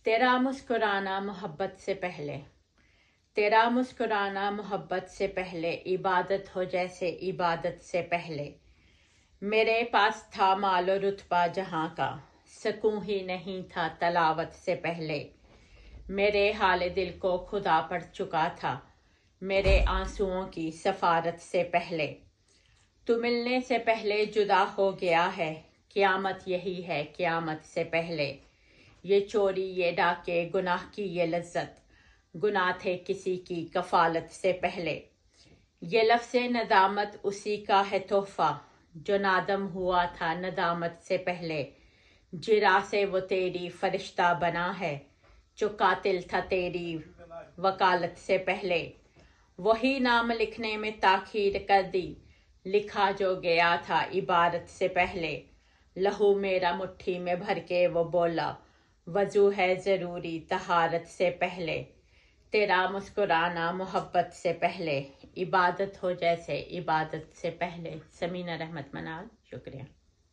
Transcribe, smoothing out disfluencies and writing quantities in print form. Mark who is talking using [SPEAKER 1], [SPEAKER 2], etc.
[SPEAKER 1] تیرا مسکرانا محبت سے پہلے، تیرا مسکرانا محبت سے پہلے، عبادت ہو جیسے عبادت سے پہلے۔ میرے پاس تھا مال و رتبہ جہاں کا، سکون ہی نہیں تھا تلاوت سے پہلے۔ میرے حال دل کو خدا پڑھ چکا تھا، میرے آنسوؤں کی سفارت سے پہلے۔ تو ملنے سے پہلے جدا ہو گیا ہے، قیامت یہی ہے قیامت سے پہلے۔ یہ چوری یہ ڈاکے گناہ کی یہ لذت، گناہ تھے کسی کی کفالت سے پہلے۔ یہ لفظ ندامت اسی کا ہے تحفہ، جو نادم ہوا تھا ندامت سے پہلے۔ جرح سے وہ تیری فرشتہ بنا ہے، جو قاتل تھا تیری وکالت سے پہلے۔ وہی نام لکھنے میں تاخیر کر دی، لکھا جو گیا تھا عبارت سے پہلے۔ لہو میرا مٹھی میں بھر کے وہ بولا، وضو ہے ضروری طہارت سے پہلے۔ تیرا مسکرانا محبت سے پہلے، عبادت ہو جیسے عبادت سے پہلے۔ سمینہ رحمت منال، شکریہ۔